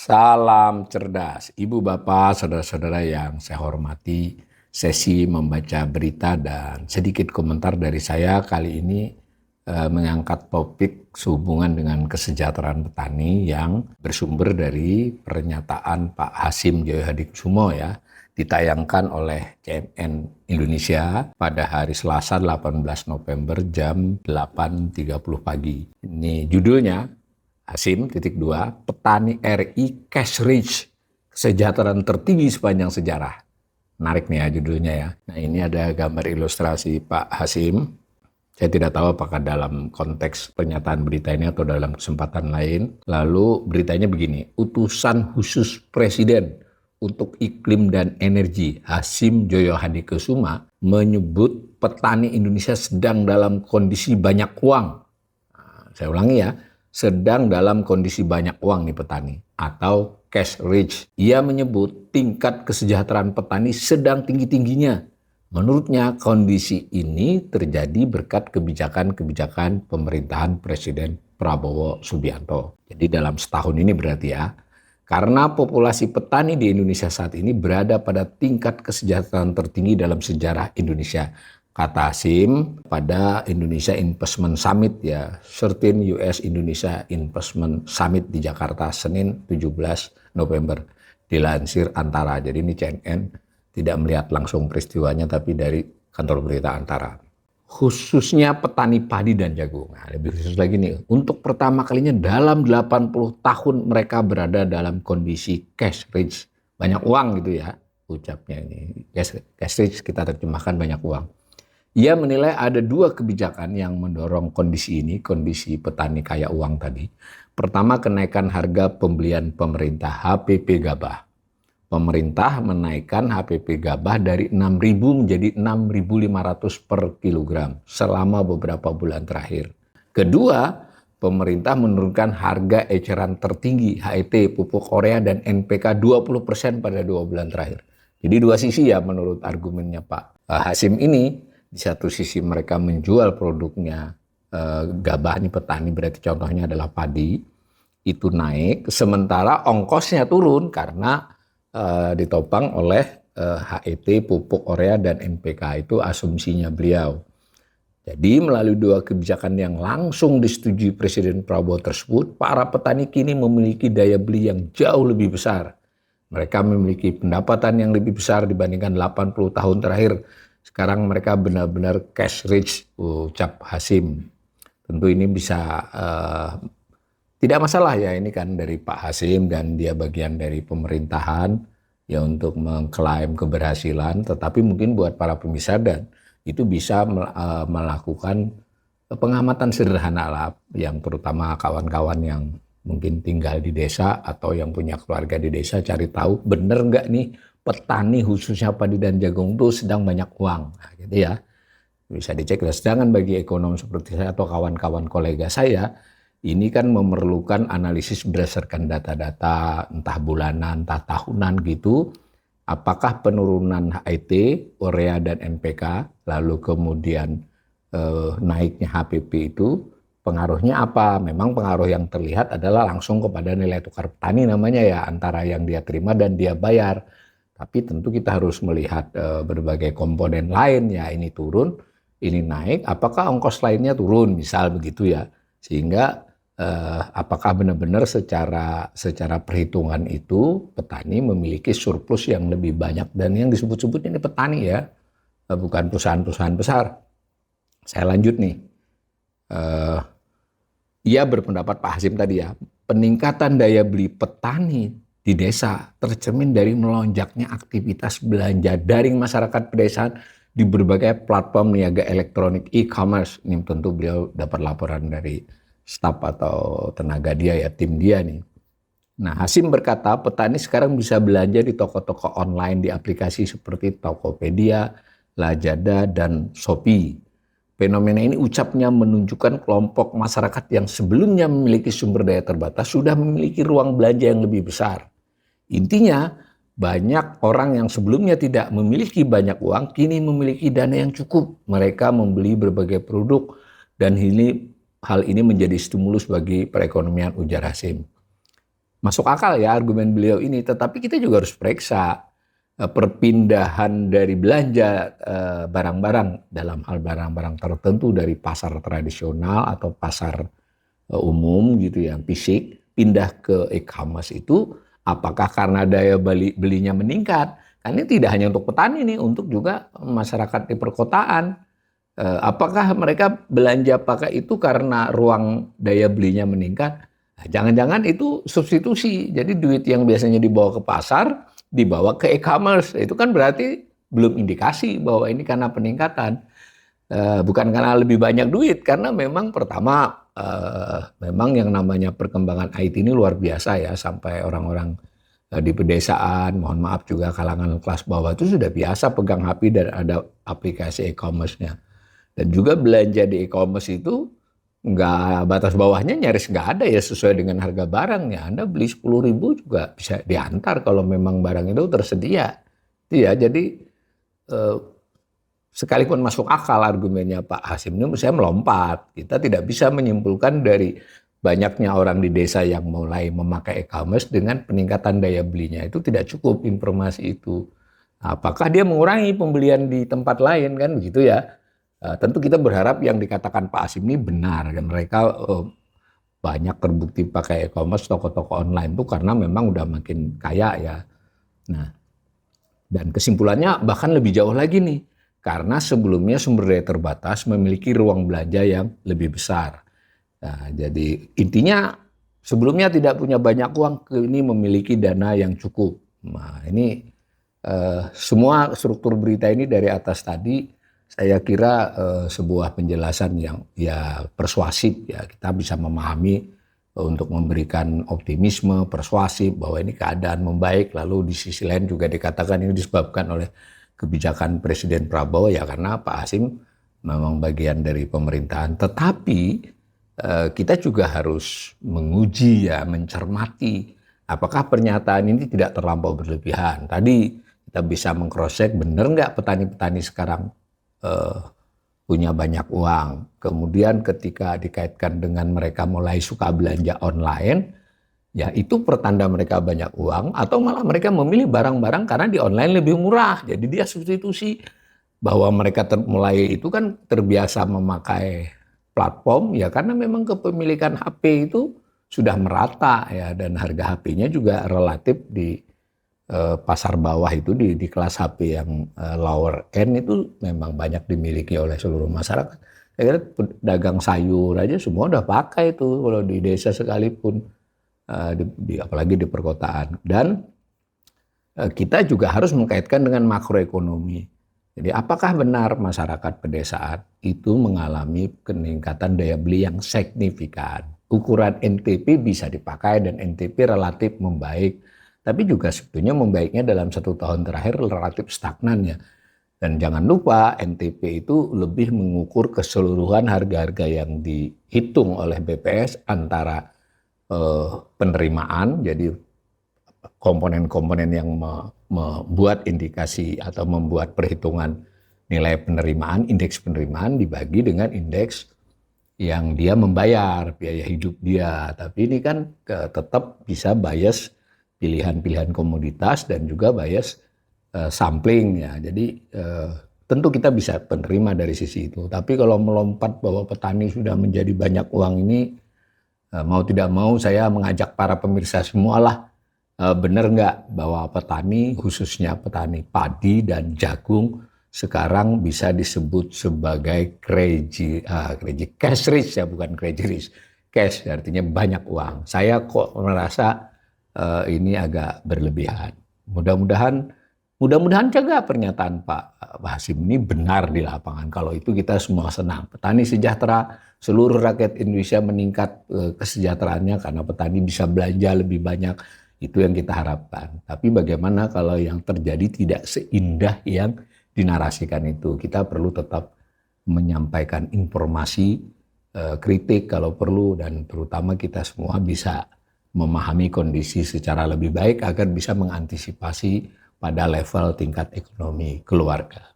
Salam cerdas, Ibu Bapak, saudara-saudara yang saya hormati. Sesi membaca berita dan sedikit komentar dari saya kali ini mengangkat topik sehubungan dengan kesejahteraan petani yang bersumber dari pernyataan Pak Hasyim Joyo Hadikusumo ya, ditayangkan oleh CNN Indonesia pada hari Selasa 18 November jam 8.30 pagi. Ini judulnya, Hasyim, petani RI cash rich, kesejahteraan tertinggi sepanjang sejarah. Menarik nih ya judulnya ya. Nah ini ada gambar ilustrasi Pak Hasyim. Saya tidak tahu apakah dalam konteks pernyataan berita ini atau dalam kesempatan lain. Lalu beritanya begini, utusan khusus Presiden untuk iklim dan energi Hasyim Joyo Hadikusumo menyebut petani Indonesia sedang dalam kondisi banyak uang. Nah, saya ulangi ya. Sedang dalam kondisi banyak uang nih petani atau cash rich. Ia menyebut tingkat kesejahteraan petani sedang tinggi-tingginya. Menurutnya kondisi ini terjadi berkat kebijakan-kebijakan pemerintahan Presiden Prabowo Subianto. Jadi dalam setahun ini berarti ya. Karena populasi petani di Indonesia saat ini berada pada tingkat kesejahteraan tertinggi dalam sejarah Indonesia. Kata Hasyim pada Indonesia Investment Summit ya, 13 US Indonesia Investment Summit di Jakarta Senin 17 November. Dilansir Antara. Jadi ini CNN tidak melihat langsung peristiwanya tapi dari kantor berita Antara. Khususnya petani padi dan jagung. Nah, lebih khusus lagi nih, untuk pertama kalinya dalam 80 tahun mereka berada dalam kondisi cash rich. Banyak uang gitu ya ucapnya ini. Cash rich kita terjemahkan banyak uang. Ia menilai ada dua kebijakan yang mendorong kondisi ini, kondisi petani kaya uang tadi. Pertama, kenaikan harga pembelian pemerintah HPP gabah. Pemerintah menaikkan HPP gabah dari 6.000 menjadi 6.500 per kilogram selama beberapa bulan terakhir. Kedua, pemerintah menurunkan harga eceran tertinggi HET, pupuk Korea dan NPK 20% pada 2 bulan terakhir. Jadi dua sisi ya menurut argumennya Pak Hasyim ini. Di satu sisi mereka menjual produknya gabah, ini petani berarti contohnya adalah padi, itu naik, sementara ongkosnya turun karena ditopang oleh HET, pupuk Korea dan NPK, itu asumsinya beliau. Jadi melalui dua kebijakan yang langsung disetujui Presiden Prabowo tersebut, para petani kini memiliki daya beli yang jauh lebih besar. Mereka memiliki pendapatan yang lebih besar dibandingkan 80 tahun terakhir. Sekarang mereka benar-benar cash rich, ucap Hasyim. Tentu ini bisa tidak masalah ya, ini kan dari Pak Hasyim dan dia bagian dari pemerintahan ya untuk mengklaim keberhasilan. Tetapi mungkin buat para pemirsa dan itu bisa melakukan pengamatan sederhana lah, yang terutama kawan-kawan yang mungkin tinggal di desa atau yang punya keluarga di desa, cari tahu bener nggak nih petani khususnya padi dan jagung itu sedang banyak uang. Nah, gitu ya. Bisa dicek. Sedangkan bagi ekonom seperti saya atau kawan-kawan kolega saya, ini kan memerlukan analisis berdasarkan data-data entah bulanan, entah tahunan gitu. Apakah penurunan HET, Urea dan NPK, lalu kemudian naiknya HPP itu pengaruhnya apa? Memang pengaruh yang terlihat adalah langsung kepada nilai tukar petani namanya ya, antara yang dia terima dan dia bayar. Tapi tentu kita harus melihat berbagai komponen lain ya, ini turun, ini naik, apakah ongkos lainnya turun, misal begitu ya. Sehingga apakah benar-benar secara perhitungan itu petani memiliki surplus yang lebih banyak, dan yang disebut-sebut ini petani ya, bukan perusahaan-perusahaan besar. Saya lanjut nih. Ia berpendapat Pak Hasyim tadi ya, peningkatan daya beli petani di desa tercermin dari melonjaknya aktivitas belanja daring masyarakat pedesaan di berbagai platform niaga elektronik e-commerce. Ini tentu beliau dapat laporan dari staf atau tenaga dia ya, tim dia nih. Nah, Hasyim berkata petani sekarang bisa belanja di toko-toko online di aplikasi seperti Tokopedia, Lazada, dan Shopee. Fenomena ini ucapnya menunjukkan kelompok masyarakat yang sebelumnya memiliki sumber daya terbatas sudah memiliki ruang belanja yang lebih besar. Intinya, banyak orang yang sebelumnya tidak memiliki banyak uang, kini memiliki dana yang cukup. Mereka membeli berbagai produk dan hal ini menjadi stimulus bagi perekonomian, ujar Hasim. Masuk akal ya argumen beliau ini, tetapi kita juga harus periksa perpindahan dari belanja barang-barang dalam hal barang-barang tertentu dari pasar tradisional atau pasar umum gitu yang fisik pindah ke e-commerce itu apakah karena daya belinya meningkat? Kan ini tidak hanya untuk petani nih, untuk juga masyarakat di perkotaan. Apakah mereka belanja pakai itu karena ruang daya belinya meningkat? Nah, jangan-jangan itu substitusi. Jadi duit yang biasanya dibawa ke pasar, dibawa ke e-commerce. Itu kan berarti belum indikasi bahwa ini karena peningkatan. Bukan karena lebih banyak duit, karena memang pertama, memang yang namanya perkembangan IT ini luar biasa ya, sampai orang-orang di pedesaan, mohon maaf juga kalangan kelas bawah itu sudah biasa pegang HP dan ada aplikasi e-commerce-nya. Dan juga belanja di e-commerce itu nggak batas bawahnya nyaris nggak ada ya sesuai dengan harga barangnya. Anda beli 10.000 juga bisa diantar kalau memang barang itu tersedia. Iya, jadi sekalipun masuk akal argumennya Pak Hasim ini, saya melompat. Kita tidak bisa menyimpulkan dari banyaknya orang di desa yang mulai memakai e-commerce dengan peningkatan daya belinya. Itu tidak cukup informasi itu. Apakah dia mengurangi pembelian di tempat lain kan begitu ya? Tentu kita berharap yang dikatakan Pak Hasim ini benar. Dan mereka banyak terbukti pakai e-commerce, toko-toko online itu karena memang udah makin kaya ya. Nah, dan kesimpulannya bahkan lebih jauh lagi nih. Karena sebelumnya sumber daya terbatas memiliki ruang belanja yang lebih besar. Nah, jadi intinya sebelumnya tidak punya banyak uang, kini memiliki dana yang cukup. Nah, ini semua struktur berita ini dari atas tadi saya kira sebuah penjelasan yang ya persuasif ya, kita bisa memahami untuk memberikan optimisme, persuasif bahwa ini keadaan membaik. Lalu di sisi lain juga dikatakan ini disebabkan oleh kebijakan Presiden Prabowo ya, karena Pak Hasim memang bagian dari pemerintahan. Tetapi kita juga harus menguji ya, mencermati apakah pernyataan ini tidak terlampau berlebihan. Tadi kita bisa meng-cross-check benar nggak petani-petani sekarang punya banyak uang. Kemudian ketika dikaitkan dengan mereka mulai suka belanja online, ya itu pertanda mereka banyak uang, atau malah mereka memilih barang-barang karena di online lebih murah. Jadi dia substitusi, bahwa mereka mulai itu kan terbiasa memakai platform ya karena memang kepemilikan HP itu sudah merata ya, dan harga HP-nya juga relatif di pasar bawah itu di kelas HP yang lower end itu memang banyak dimiliki oleh seluruh masyarakat. Saya kira dagang sayur aja semua udah pakai itu kalau di desa sekalipun. Apalagi di perkotaan. Dan kita juga harus mengkaitkan dengan makroekonomi. Jadi apakah benar masyarakat pedesaan itu mengalami peningkatan daya beli yang signifikan? Ukuran NTP bisa dipakai dan NTP relatif membaik, tapi juga sebetulnya membaiknya dalam 1 tahun terakhir relatif stagnan ya. Dan jangan lupa NTP itu lebih mengukur keseluruhan harga-harga yang dihitung oleh BPS antara penerimaan, jadi komponen-komponen yang membuat indikasi atau membuat perhitungan nilai penerimaan, indeks penerimaan dibagi dengan indeks yang dia membayar biaya hidup dia. Tapi ini kan tetap bisa bias pilihan-pilihan komoditas dan juga bias sampling ya. Jadi tentu kita bisa penerima dari sisi itu. Tapi kalau melompat bahwa petani sudah menjadi banyak uang ini, mau tidak mau saya mengajak para pemirsa semualah, benar nggak bahwa petani, khususnya petani padi dan jagung, sekarang bisa disebut sebagai crazy cash rich ya, bukan crazy rich. Cash artinya banyak uang. Saya kok merasa ini agak berlebihan. Mudah-mudahan juga pernyataan Pak Hasim ini benar di lapangan. Kalau itu kita semua senang. Petani sejahtera, seluruh rakyat Indonesia meningkat kesejahteraannya karena petani bisa belanja lebih banyak. Itu yang kita harapkan. Tapi bagaimana kalau yang terjadi tidak seindah yang dinarasikan itu? Kita perlu tetap menyampaikan informasi, kritik kalau perlu, dan terutama kita semua bisa memahami kondisi secara lebih baik agar bisa mengantisipasi pada level tingkat ekonomi keluarga.